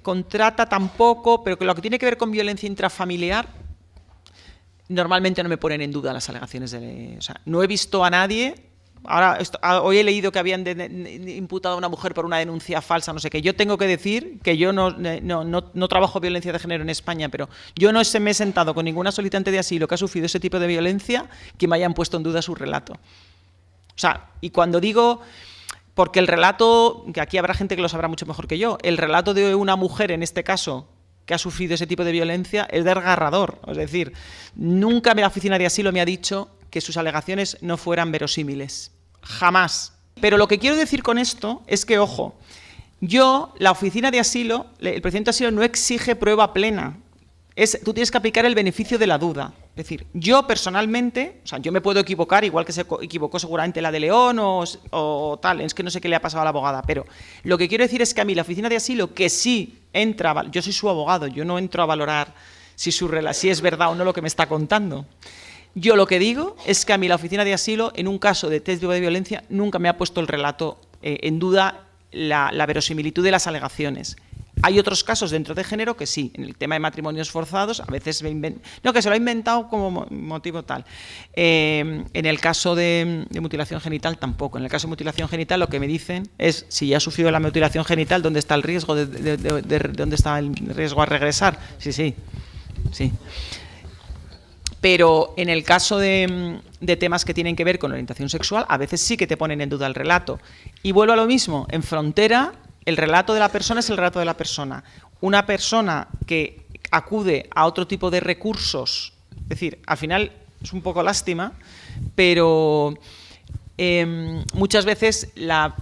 con trata tampoco, pero que lo que tiene que ver con violencia intrafamiliar, normalmente no me ponen en duda las alegaciones. O sea, no he visto a nadie... Hoy he leído que habían imputado a una mujer por una denuncia falsa, no sé qué. Yo tengo que decir que yo no trabajo violencia de género en España, pero yo no me he sentado con ninguna solicitante de asilo que ha sufrido ese tipo de violencia que me hayan puesto en duda su relato. O sea, y cuando digo... Porque el relato, que aquí habrá gente que lo sabrá mucho mejor que yo, el relato de una mujer, en este caso, que ha sufrido ese tipo de violencia, es desgarrador. Es decir, nunca la Oficina de Asilo me ha dicho que sus alegaciones no fueran verosímiles. Jamás. Pero lo que quiero decir con esto es que, ojo, la Oficina de Asilo, el procedimiento de asilo no exige prueba plena. Tú tienes que aplicar el beneficio de la duda. Es decir, yo personalmente, o sea, yo me puedo equivocar, igual que se equivocó seguramente la de León o tal, es que no sé qué le ha pasado a la abogada, pero lo que quiero decir es que a mí la Oficina de Asilo, que sí entra, yo soy su abogado, yo no entro a valorar si es verdad o no lo que me está contando. Yo lo que digo es que a mí la Oficina de Asilo, en un caso de testigo de violencia, nunca me ha puesto el relato en duda la verosimilitud de las alegaciones. Hay otros casos dentro de género que sí, en el tema de matrimonios forzados, a veces que se lo ha inventado como motivo tal. En el caso de mutilación genital tampoco. En el caso de mutilación genital lo que me dicen es, si ya ha sufrido la mutilación genital, ¿dónde está el riesgo dónde está el riesgo a regresar? Sí. Pero en el caso de temas que tienen que ver con orientación sexual, a veces sí que te ponen en duda el relato. Y vuelvo a lo mismo, en frontera, el relato de la persona es el relato de la persona. Una persona que acude a otro tipo de recursos, es decir, al final es un poco lástima, pero muchas veces la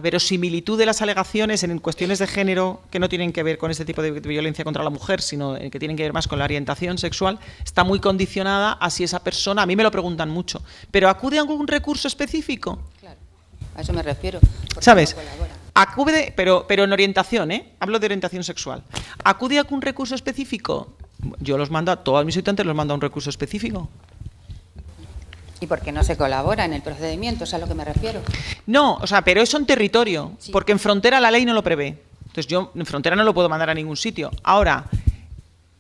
verosimilitud de las alegaciones en cuestiones de género que no tienen que ver con este tipo de violencia contra la mujer, sino que tienen que ver más con la orientación sexual, está muy condicionada a si esa persona, a mí me lo preguntan mucho, ¿pero acude a algún recurso específico?
Claro, a eso me refiero.
¿Sabes? Acude, pero en orientación, hablo de orientación sexual. ¿Acude a algún recurso específico? Yo los mando a todos mis habitantes, los mando a un recurso específico.
¿Y por qué no se colabora en el procedimiento? ¿Es a lo que me refiero?
No, o sea, pero eso en territorio,
sí.
Porque en frontera la ley no lo prevé. Entonces yo en frontera no lo puedo mandar a ningún sitio. Ahora,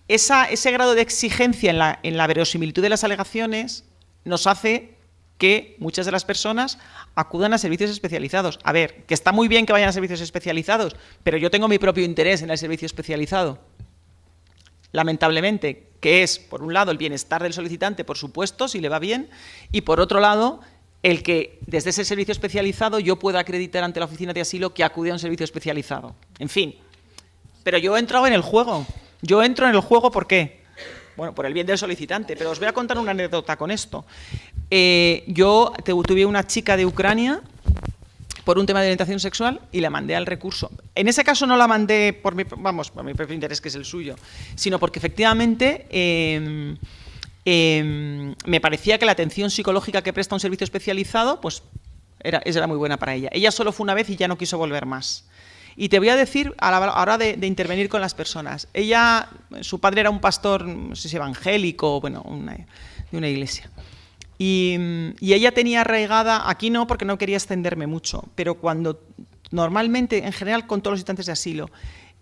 ese grado de exigencia en la verosimilitud de las alegaciones nos hace que muchas de las personas acudan a servicios especializados. A ver, que está muy bien que vayan a servicios especializados, pero yo tengo mi propio interés en el servicio especializado. Lamentablemente, que es, por un lado, el bienestar del solicitante, por supuesto, si le va bien, y por otro lado, el que desde ese servicio especializado yo pueda acreditar ante la oficina de asilo que acude a un servicio especializado. En fin, pero yo he entrado en el juego. Yo entro en el juego, ¿por qué? Bueno, por el bien del solicitante, pero os voy a contar una anécdota con esto. Yo tuve una chica de Ucrania por un tema de orientación sexual y la mandé al recurso. En ese caso no la mandé por mi propio interés, que es el suyo, sino porque efectivamente me parecía que la atención psicológica que presta un servicio especializado pues era muy buena para ella. Ella solo fue una vez y ya no quiso volver más. Y te voy a decir, a la hora de intervenir con las personas, su padre era un pastor, no sé si evangélico, bueno, de una iglesia. Y ella tenía arraigada, aquí no porque no quería extenderme mucho, pero cuando normalmente, en general con todos los solicitantes de asilo,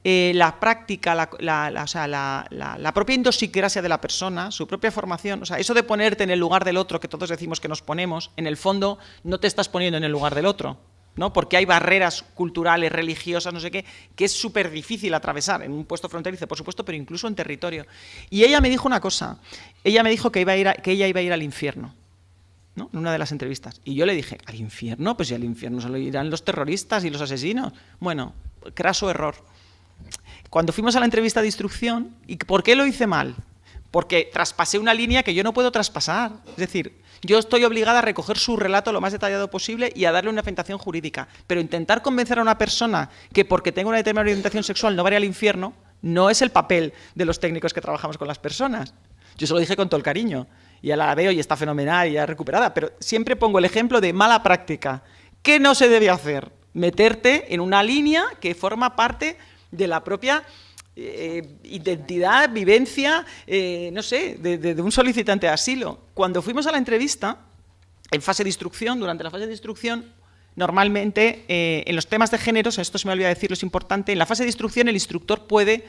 la práctica, la propia idiosincrasia de la persona, su propia formación, o sea, eso de ponerte en el lugar del otro, que todos decimos que nos ponemos, en el fondo no te estás poniendo en el lugar del otro, ¿no? Porque hay barreras culturales, religiosas, no sé qué, que es súper difícil atravesar en un puesto fronterizo, por supuesto, pero incluso en territorio. Y ella me dijo una cosa, ella me dijo que ella iba a ir al infierno, ¿no? En una de las entrevistas. Y yo le dije, ¿al infierno? Pues si al infierno solo irán los terroristas y los asesinos. Bueno, craso error. Cuando fuimos a la entrevista de instrucción, ¿y por qué lo hice mal? Porque traspasé una línea que yo no puedo traspasar. Es decir, yo estoy obligada a recoger su relato lo más detallado posible y a darle una fundamentación jurídica. Pero intentar convencer a una persona que porque tenga una determinada orientación sexual no va a ir al infierno, no es el papel de los técnicos que trabajamos con las personas. Yo se lo dije con todo el cariño. Y ya la veo y está fenomenal y ya recuperada, pero siempre pongo el ejemplo de mala práctica. ¿Qué no se debe hacer? Meterte en una línea que forma parte de la propia identidad, vivencia, no sé, de un solicitante de asilo. Cuando fuimos a la entrevista, en fase de instrucción, durante la fase de instrucción, normalmente en los temas de géneros, esto se me olvida decirlo, es importante, en la fase de instrucción el instructor puede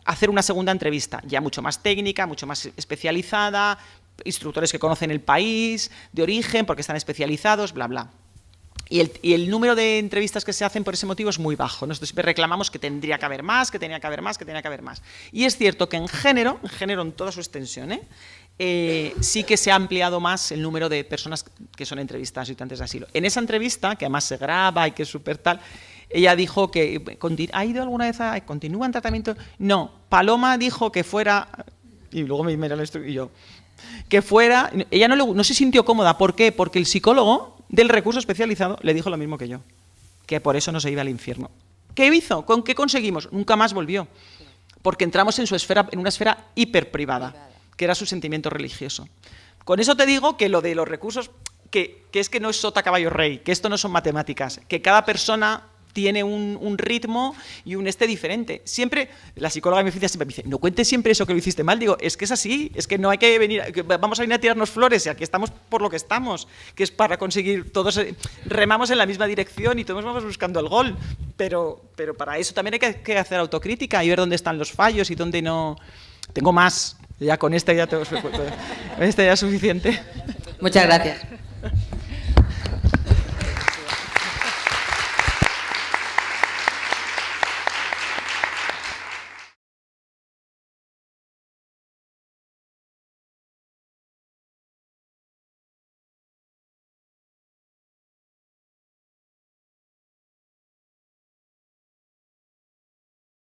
hacer una segunda entrevista, ya mucho más técnica, mucho más especializada, instructores que conocen el país de origen porque están especializados, bla, bla. Y el número de entrevistas que se hacen por ese motivo es muy bajo. Nosotros siempre reclamamos que tendría que haber más, que tenía que haber más, que tenía que haber más. Y es cierto que en género en toda su extensión, sí que se ha ampliado más el número de personas que son entrevistadas a solicitantes de asilo. En esa entrevista, que además se graba y que es súper tal, ella dijo que ¿ha ido alguna vez continúa en tratamiento? No, Paloma dijo que fuera, y luego me mira y yo, que fuera, ella no se sintió cómoda. ¿Por qué? Porque el psicólogo del recurso especializado le dijo lo mismo que yo, que por eso no se iba al infierno. ¿Qué hizo? ¿Con qué conseguimos? Nunca más volvió, porque entramos en una esfera hiperprivada, que era su sentimiento religioso. Con eso te digo que lo de los recursos, que es que no es sota, caballo, rey, que esto no son matemáticas, que cada persona tiene un ritmo y un diferente. Siempre, la psicóloga de mi oficina siempre me dice, no cuentes siempre eso que lo hiciste mal. Digo, es que es así, es que no hay que venir, vamos a venir a tirarnos flores y aquí estamos por lo que estamos, que es para conseguir, todos remamos en la misma dirección y todos vamos buscando el gol, pero para eso también hay que hacer autocrítica y ver dónde están los fallos y dónde no. Tengo más, ya con esta ya es suficiente.
Muchas gracias.